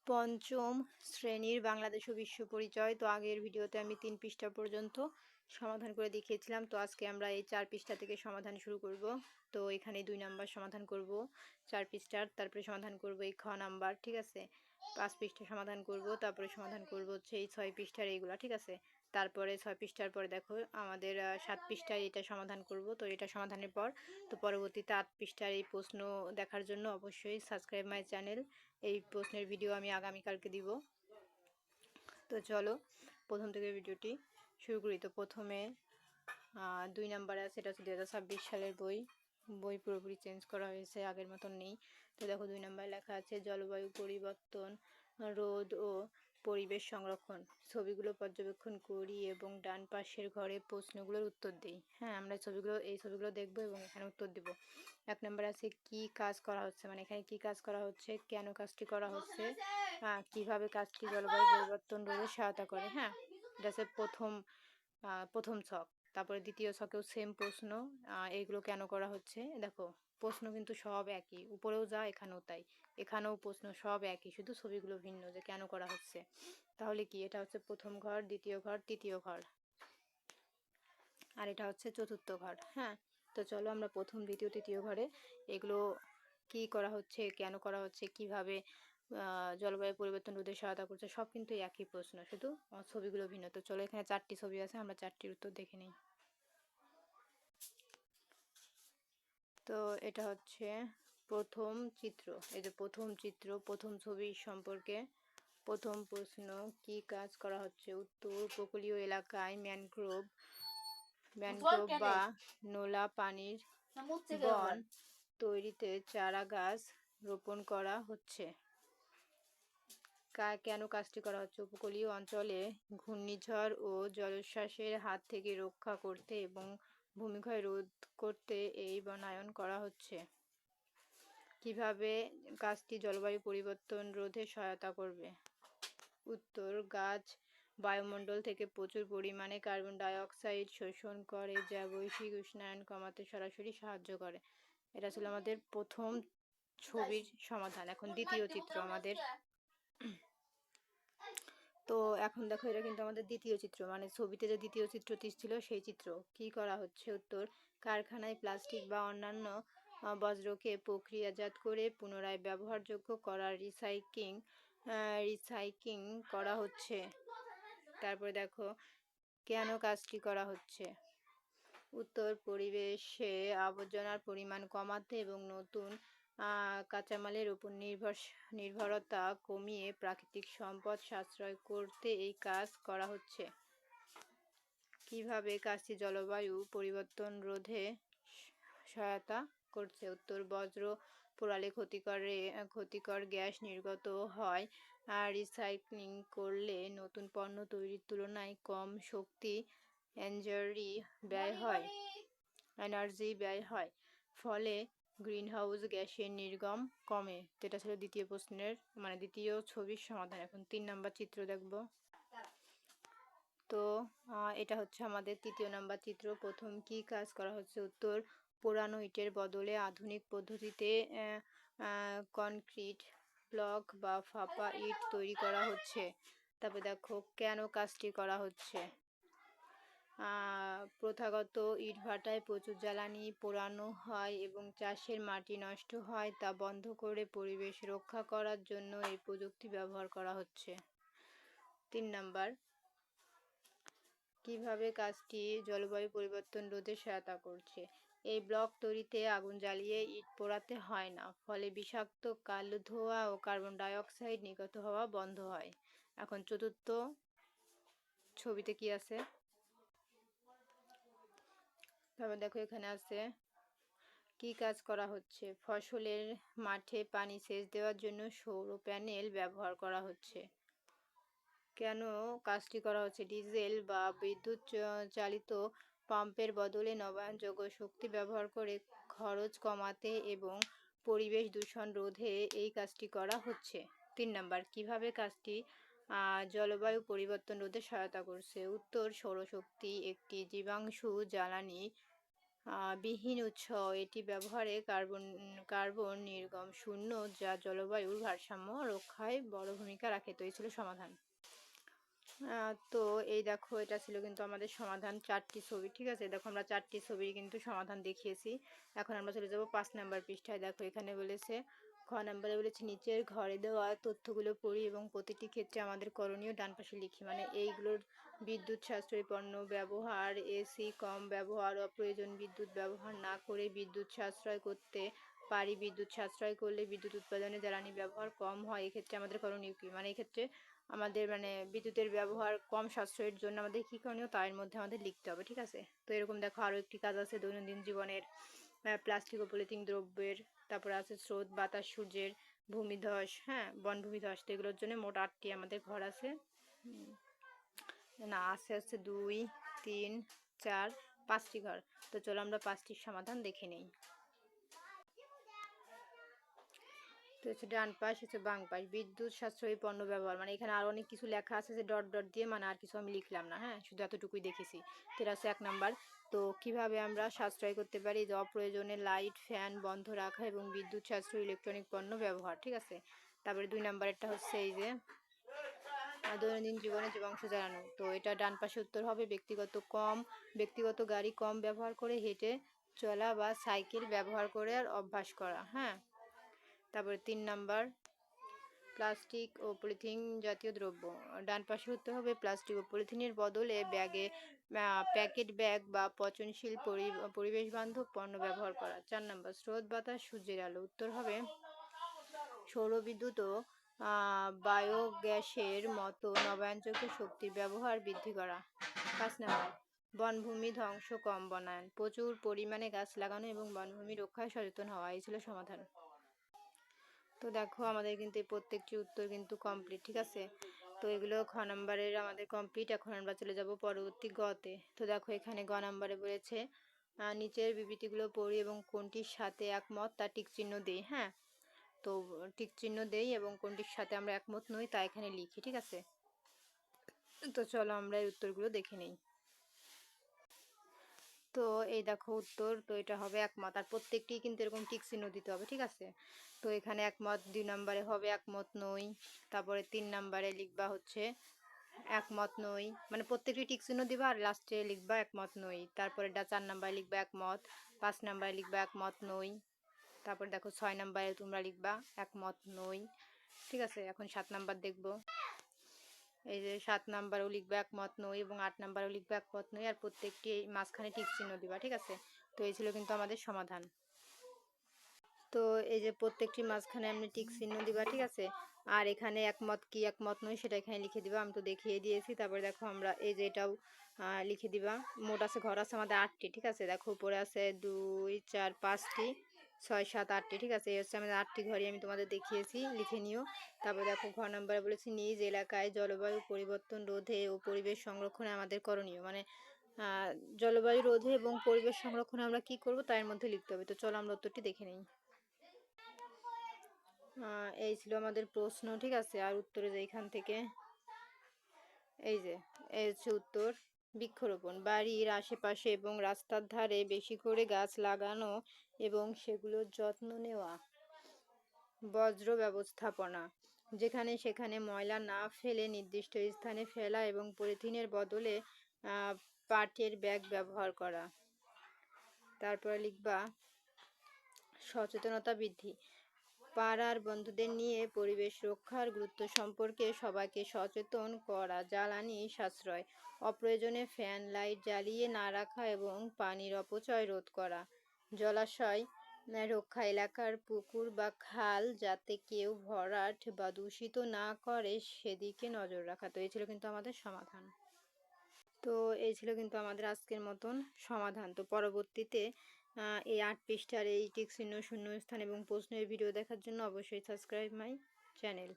পঞ্চম শ্রেণীর বাংলাদেশ ও বিশ্ব পরিচয়। তো আগের ভিডিওতে আমি 3 পৃষ্ঠা পর্যন্ত সমাধান করে দেখিয়েছিলাম। তো আজকে আমরা এই 4 পৃষ্ঠা থেকে সমাধান শুরু করব। তো এখানে 2 নাম্বার সমাধান করব 4 পৃষ্ঠার, তারপরে সমাধান করব এই খ নাম্বার, ঠিক আছে? 5 পৃষ্ঠা সমাধান করব, তারপরে সমাধান করব হচ্ছে এই 6 পৃষ্ঠার এইগুলা, ঠিক আছে? তারপরে 6 পৃষ্ঠার পরে দেখো আমাদের 7 পৃষ্ঠায় এটা সমাধান করব। তো এটা সমাধানের পর তো পরবর্তীতে 8 পৃষ্ঠার এই প্রশ্ন দেখার জন্য অবশ্যই সাবস্ক্রাইব মাই চ্যানেল। এই প্রশ্নের ভিডিও আমি আগামীকালকে দিব। তো চলো প্রথম থেকে ভিডিওটি শুরু করি। তো প্রথমে 2 নাম্বার আছে, এটা হচ্ছে 2026 সালের বই পুরোপুরি চেঞ্জ করা হয়েছে, আগের মতন নেই। তো দেখো 2 নাম্বার লেখা আছে জলবায়ু পরিবর্তন রোধ ও পরিবেশ সংরক্ষণ। ছবিগুলো পর্যবেক্ষণ করি এবং ডান পাশের ঘরে প্রশ্নগুলোর উত্তর দিই। হ্যাঁ, আমরা এই ছবিগুলো দেখবো এবং এখানে উত্তর দিব। 1 নাম্বার আছে কি কাজ করা হচ্ছে, মানে এখানে কি কাজ করা হচ্ছে, কেন কাজটি করা হচ্ছে, কিভাবে কাজটি জলবায়ু পরিবর্তন রোধে সহায়তা করে। হ্যাঁ, এটা হচ্ছে প্রথম ছক। তারপরে দ্বিতীয় ছকেও সেম প্রশ্ন, এইগুলো কেন করা হচ্ছে। দেখো প্রশ্ন কিন্তু সব একই, উপরেও যা এখানেও তাই, এখানেও প্রশ্ন সব একই, শুধু ছবিগুলো ভিন্ন যে কেন করা হচ্ছে। তাহলে কি এটা হচ্ছে প্রথম ঘর, দ্বিতীয় ঘর, তৃতীয় ঘর, আর এটা হচ্ছে চতুর্থ ঘর। হ্যাঁ, তো চলো আমরা প্রথম, দ্বিতীয়, তৃতীয় ঘরে এগুলো কি করা হচ্ছে, কেন করা হচ্ছে, কিভাবে জলবায়ু পরিবর্তন রোধে সহায়তা করছে, সব কিন্তু একই প্রশ্ন, শুধু ছবিগুলো ভিন্ন। তো চলো এখানে 4টি ছবি আছে, আমরা 4টির উত্তর দেখে নিই। তো এটা হচ্ছে প্রথম চিত্র, এই যে প্রথম চিত্র, প্রথম ছবি সম্পর্কে প্রথম প্রশ্ন, কি কাজ করা হচ্ছে। উত্তর উপকূলীয় এলাকায় ম্যানগ্রোভ বা নোলা পানির বন তৈরিতে চারা গাছ রোপণ করা হচ্ছে। কেন কাজটি করা হচ্ছে। উপকূলীয় অঞ্চলে ঘূর্ণিঝড় ও জলোচ্ছ্বাসের হাত থেকে রক্ষা করতে এবং ভূমিক্ষয় রোধ করতে এই বনায়ন করা হচ্ছে। কিভাবে কাজটি জলবায়ু পরিবর্তন রোধে সহায়তা করবে। উত্তর গাছ বায়ুমণ্ডল থেকে প্রচুর পরিমাণে কার্বন ডাই অক্সাইড শোষণ করে, যা বৈশ্বিক উষ্ণায়ন কমাতে সরাসরি সাহায্য করে। এটা ছিল আমাদের প্রথম ছবির সমাধান। এখন দ্বিতীয় চিত্র আমাদের। তো এখন দেখো এটা কিন্তু আমাদের দ্বিতীয় চিত্র, মানে ছবিতে যে দ্বিতীয় চিত্রটি ছিল সেই চিত্র। কি করা হচ্ছে। উত্তর কারখানায় প্লাস্টিক বা অন্যান্য বজ্রকে প্রক্রিয়াজাত করে পুনরায় ব্যবহারযোগ্য করার রিসাইক্লিং করা হচ্ছে। তারপরে দেখো কেন কাজটি করা হচ্ছে। উত্তর পরিবেশে আবর্জনার পরিমাণ কমাতে এবং নতুন কাঁচামালের উপর নির্ভরতা কমিয়ে প্রাকৃতিক সম্পদ সাশ্রয় করতে এই কাজ করা হচ্ছে। কিভাবে কাজটি জলবায়ু পরিবর্তন রোধে সহায়তা করছে। উত্তর বজ্র পোড়ালে ক্ষতিকর গ্যাস নির্গত হয়, আর রিসাইক্লিং করলে নতুন পণ্য তৈরির তুলনায় কম শক্তি এনার্জি ব্যয় হয়, ফলে গ্রিনহাউস গ্যাসের নির্গম কমে। যেটা ছিল দ্বিতীয় প্রশ্নের, মানে দ্বিতীয় ছবির সমাধান। এখন 3 নাম্বার চিত্র দেখব। তো এটা হচ্ছে আমাদের তৃতীয় নাম্বার চিত্র। প্রথম কি কাজ করা হচ্ছে। উত্তর পুরানো ইটের বদলে আধুনিক পদ্ধতিতে কনক্রিট ব্লক বা ফাঁপা ইট তৈরি করা হচ্ছে। তারপরে দেখো কেন কাজটি করা হচ্ছে। প্রথাগত ইটভাটায় প্রচুর জ্বালানি পোড়ানো হয় এবং চাষের মাটি নষ্ট হয়, তা বন্ধ করে পরিবেশ রক্ষা করার জন্য এই প্রযুক্তি ব্যবহার করা হচ্ছে। 3 নাম্বার কিভাবে কাজটি জলবায়ু পরিবর্তন রোধে সহায়তা করছে। এই ব্লক তৈরিতে আগুন জ্বালিয়ে ইট পোড়াতে হয় না, ফলে বিষাক্ত কালো ধোঁয়া ও কার্বন ডাই অক্সাইড নির্গত হওয়া বন্ধ হয়। এখন চতুর্থ ছবিতে কি আছে। তারপর দেখো এখানে আছে কি কাজ করা হচ্ছে। ফসলের মাঠে পানি সেচ দেওয়ার জন্য সৌর প্যানেল ব্যবহার করা হচ্ছে। কেন কাজটি করা হচ্ছে। ডিজেল বা বিদ্যুৎ চালিত পাম্পের বদলে নবায়নযোগ্য শক্তি ব্যবহার করে খরচ কমাতে এবং পরিবেশ দূষণ রোধে এই কাজটি করা হচ্ছে। 3 নাম্বার কিভাবে কাজটি জলবায়ু পরিবর্তন রোধে সহায়তা করছে। উত্তর সৌরশক্তি একটি জীবাশ্ম জ্বালানি বিহীন উৎস, এটি ব্যবহারে কার্বন নির্গম শূন্য, যা জলবায়ুর ভারসাম্য রক্ষায় বড় ভূমিকা রাখে। তো এই ছিল সমাধান। তো এই দেখো, এটা ছিল কিন্তু আমাদের সমাধান, 4টি ছবি। ঠিক আছে, দেখো আমরা 4টি ছবির কিন্তু সমাধান দেখিয়েছি। এখন আমরা চলে যাব 5 নাম্বার পৃষ্ঠায়। দেখো এখানে বলেছে, খ নাম্বারে বলেছে নিচের ঘরে দেওয়া তথ্যগুলো পড়ি এবং প্রতিটি ক্ষেত্রে আমাদের করণীয় ডান পাশে লিখি। মানে এইগুলোর বিদ্যুৎ সাশ্রয়ী পণ্য ব্যবহার, এসি কম ব্যবহার, অপ্রয়োজন বিদ্যুৎ ব্যবহার না করে বিদ্যুৎ সাশ্রয় করতে পারি, বিদ্যুৎ সাশ্রয় করলে বিদ্যুৎ উৎপাদনে জ্বালানি ব্যবহার কম হয়, এক্ষেত্রে আমাদের করণীয় কী। মানে এক্ষেত্রে আমাদের বিদ্যুতের ব্যবহার কম সাশ্রয়ের জন্য আমাদের কী করণীয় তার মধ্যে আমাদের লিখতে হবে। ঠিক আছে, তো এরকম দেখো আরও একটি কাজ আছে দৈনন্দিন জীবনের প্লাস্টিক ও পলিথিন দ্রব্যের, তারপরে আছে স্রোত, বাতাস, সূর্যের, ভূমিধস, হ্যাঁ বনভূমিধস। তো এগুলোর জন্য মোট 8টি আমাদের ঘর আছে। না, আছে 2, 3, 4, 5টি ঘর। তো চলো আমরা 5টির সমাধান দেখে নেই। তো হচ্ছে ডান পাশ, হচ্ছে বাম পাশ। বিদ্যুৎ সাশ্রয়ী পণ্য ব্যবহার, মানে এখানে আরো অনেক কিছু লেখা আছে যে ডট ডট দিয়ে, মানে আর কিছু আমি লিখলাম না, হ্যাঁ শুধু এতটুকুই দেখেছি। তো এটা হচ্ছে 1 নাম্বার। তো কিভাবে আমরা সাশ্রয় করতে পারি, যে অপ্রয়োজনে লাইট ফ্যান বন্ধ রাখা এবং বিদ্যুৎ সাশ্রয়ী ইলেকট্রনিক পণ্য ব্যবহার। ঠিক আছে, তারপরে 2 নাম্বারেরটা হচ্ছে এই যে দৈনন্দিন জীবনে জীবাংশ জ্বালানো। তো এটা ডান পাশে উত্তর হবে ব্যক্তিগত গাড়ি কম ব্যবহার করে হেঁটে চলা বা সাইকেল ব্যবহার করে আর অভ্যাস করা। হ্যাঁ, তারপরে 3 নাম্বার প্লাস্টিক ও পলিথিন জাতীয় দ্রব্য। ডান পাশে উত্তর হবে প্লাস্টিক ও পলিথিনের বদলে প্যাকেট ব্যাগ বা পচনশীল পরিবেশ বান্ধব পণ্য ব্যবহার করা। 4 নাম্বার স্রোত, বাতাস, সূর্যের আলো। উত্তর হবে সৌরবিদ্যুৎ ও বায়োগ্যাসের মতো নবায়নযোগ্য শক্তির ব্যবহার বৃদ্ধি করা। 5 নাম্বার বনভূমি ধ্বংস কম, বনায়ন, প্রচুর পরিমাণে গাছ লাগানো এবং বনভূমি রক্ষায় সচেতন হওয়া। এই ছিল সমাধান। তো দেখো আমাদের কিন্তু এই প্রত্যেকটি উত্তর কিন্তু কমপ্লিট। ঠিক আছে, তো এগুলো খ নাম্বারের আমাদের কমপ্লিট। এখন আমরা চলে যাব পরবর্তী গতে। তো দেখো এখানে গ নাম্বারে বলেছে নিচের বিবৃতিগুলো পড়ি এবং কোনটির সাথে একমত তা টিক চিহ্ন দেই। হ্যাঁ, তো টিক চিহ্ন দেই এবং কোনটির সাথে আমরা একমত নই তা এখানে লিখি। ঠিক আছে, তো চলো আমরা এই উত্তরগুলো দেখে নিই। তো এই দেখো উত্তর, তো এটা হবে একমত, আর প্রত্যেকটি কিন্তু এরকম টিক চিহ্ন দিতে হবে। ঠিক আছে, তো এখানে একমত 2 নম্বরে হবে একমত নই, তারপরে 3 নম্বরে লিখবা হচ্ছে একমত নই, মানে প্রত্যেকটি টিক চিহ্ন দিবা আর লাস্টে লিখবা একমত নই। তারপরে 4 নম্বরে লিখবা একমত, 5 নম্বরে লিখবা একমত নই, তারপর দেখো 6 নম্বরে তোমরা লিখবা একমত নই। ঠিক আছে, এখন 7 নাম্বার দেখবো। এই যে 7 নাম্বারেও লিখবে একমত নই এবং 8 নাম্বারেও লিখবে একমত নই, আর প্রত্যেকটি মাঝখানে টিক চিহ্ন দিবা। ঠিক আছে, তো এই ছিল কিন্তু আমাদের সমাধান। তো এই যে প্রত্যেকটি মাঝখানে আপনি টিক চিহ্ন দিবা। ঠিক আছে, আর এখানে একমত কি একমত নই সেটা এখানে লিখে দিবা, আমি তো দেখিয়ে দিয়েছি। তারপরে দেখো আমরা এই যে এটাও লিখে দিবা। মোট আছে ঘর আছে আমাদের 8টি। ঠিক আছে, দেখো উপরে আছে 2, 4, 5টি, 6, 7, 8টি। ঠিক আছে, এই হচ্ছে আমাদের 8টি ঘরই আমি তোমাদের দেখিয়েছি, লিখে নিও। তারপরে দেখো ঘর নাম্বারে বলেছি নিজ এলাকায় জলবায়ু পরিবর্তন রোধে ও পরিবেশ সংরক্ষণে আমাদের করণীয়। মানে জলবায়ু রোধে এবং পরিবেশ সংরক্ষণে আমরা কি করব তার মধ্যে লিখতে হবে। তো চলো আমরা উত্তরটি দেখে নিই। এই ছিল আমাদের প্রশ্ন। ঠিক আছে, আর উত্তরে যে এখান থেকে এই যে এই হচ্ছে উত্তর। বৃক্ষরোপণ, বাড়ির আশেপাশে এবং রাস্তার ধারে বেশি করে গাছ লাগানো এবং সেগুলোর যত্ন নেওয়া। বজ্র ব্যবস্থাপনা, যেখানে সেখানে ময়লা না ফেলে নির্দিষ্ট স্থানে ফেলা এবং পলিথিনের বদলে পাটের ব্যাগ ব্যবহার করা। তারপরে লিখবা সচেতনতা বৃদ্ধি, পাড়ার বন্ধুদের নিয়ে পরিবেশ রক্ষার গুরুত্ব সম্পর্কে সবাইকে সচেতন করা। জ্বালানি সাশ্রয়, অপ্রয়োজনে ফ্যান লাইট জ্বালিয়ে না রাখা এবং পানির অপচয় রোধ করা। জলাশয় রক্ষা, এলাকার পুকুর বা খাল যাতে কেউ ভরাট বা দূষিত না করে সেদিকে নজর রাখা। তো এই ছিল কিন্তু আমাদের সমাধান। তো এই ছিল কিন্তু আমাদের আজকের মতন সমাধান। তো পরবর্তীতে এই 8 পৃষ্ঠার এই টিক চিহ্ন, শূন্যস্থান এবং প্রশ্নের ভিডিও দেখার জন্য অবশ্যই সাবস্ক্রাইব মাই চ্যানেল।